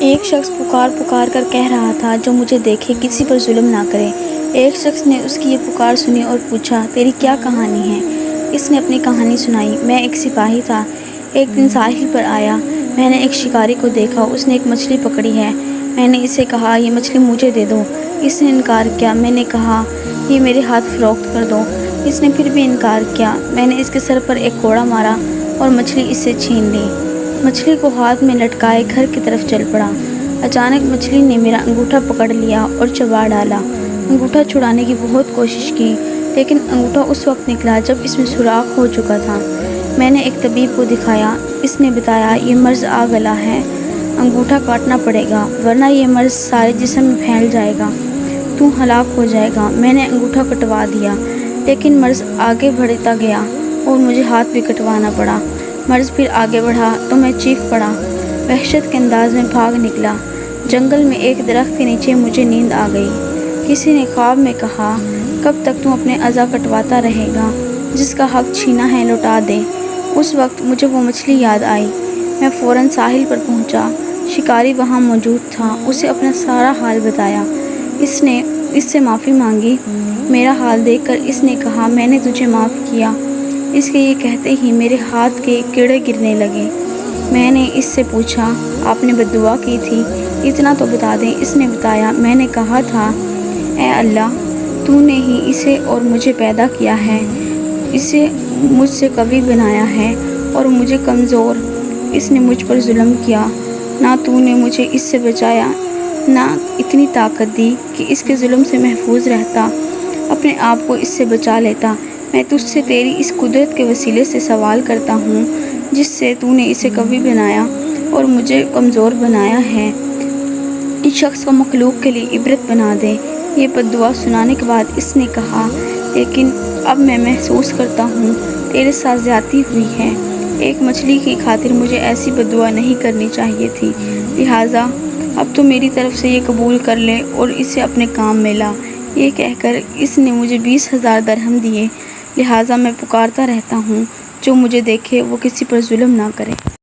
ایک شخص پکار پکار کر کہہ رہا تھا جو مجھے دیکھے کسی پر ظلم نہ کرے۔ ایک شخص نے اس کی یہ پکار سنی اور پوچھا، تیری کیا کہانی ہے؟ اس نے اپنی کہانی سنائی۔ میں ایک سپاہی تھا، ایک دن ساحل پر آیا۔ میں نے ایک شکاری کو دیکھا، اس نے ایک مچھلی پکڑی ہے۔ میں نے اسے کہا، یہ مچھلی مجھے دے دو۔ اس نے انکار کیا۔ میں نے کہا، یہ میرے ہاتھ فروخت کر دو۔ اس نے پھر بھی انکار کیا۔ میں نے اس کے سر پر ایک کوڑا مارا اور مچھلی اس سے چھین لی۔ مچھلی کو ہاتھ میں لٹکائے گھر کی طرف چل پڑا۔ اچانک مچھلی نے میرا انگوٹھا پکڑ لیا اور چبا ڈالا۔ انگوٹھا چھڑانے کی بہت کوشش کی، لیکن انگوٹھا اس وقت نکلا جب اس میں سوراخ ہو چکا تھا۔ میں نے ایک طبیب کو دکھایا۔ اس نے بتایا، یہ مرض آ گلا ہے، انگوٹھا کاٹنا پڑے گا، ورنہ یہ مرض سارے جسم میں پھیل جائے گا، تو ہلاک ہو جائے گا۔ میں نے انگوٹھا کٹوا دیا، لیکن مرض آگے بڑھتا گیا اور مجھے ہاتھ بھی کٹوانا پڑا۔ مرض پھر آگے بڑھا تو میں چیخ پڑا، وحشت کے انداز میں بھاگ نکلا۔ جنگل میں ایک درخت کے نیچے مجھے نیند آ گئی۔ کسی نے خواب میں کہا، کب تک تم اپنے اعضا کٹواتا رہے گا؟ جس کا حق چھینا ہے لوٹا دے۔ اس وقت مجھے وہ مچھلی یاد آئی۔ میں فوراً ساحل پر پہنچا۔ شکاری وہاں موجود تھا۔ اسے اپنا سارا حال بتایا۔ اس نے اس سے معافی مانگی۔ میرا حال دیکھ کر اس نے کہا، میں نے تجھے معاف کیا۔ اس کے یہ کہتے ہی میرے ہاتھ کے کیڑے گرنے لگے۔ میں نے اس سے پوچھا، آپ نے بد دعا کی تھی؟ اتنا تو بتا دیں۔ اس نے بتایا، میں نے کہا تھا، اے اللہ، تو نے ہی اسے اور مجھے پیدا کیا ہے، اسے مجھ سے قوی بنایا ہے اور مجھے کمزور۔ اس نے مجھ پر ظلم کیا، نہ تو نے مجھے اس سے بچایا، نہ اتنی طاقت دی کہ اس کے ظلم سے محفوظ رہتا، اپنے آپ کو اس سے بچا لیتا۔ میں تجھ سے تیری اس قدرت کے وسیلے سے سوال کرتا ہوں جس سے تو نے اسے قوی بنایا اور مجھے کمزور بنایا ہے، اس شخص کو مخلوق کے لیے عبرت بنا دے۔ یہ بد دعا سنانے کے بعد اس نے کہا، لیکن اب میں محسوس کرتا ہوں تیرے ساتھ زیادتی ہوئی ہے۔ ایک مچھلی کی خاطر مجھے ایسی بد دعا نہیں کرنی چاہیے تھی، لہٰذا اب تو میری طرف سے یہ قبول کر لے اور اسے اپنے کام میں لا۔ یہ کہہ کر اس نے مجھے 20,000 درہم دیے۔ لہٰذا میں پکارتا رہتا ہوں، جو مجھے دیکھے وہ کسی پر ظلم نہ کرے۔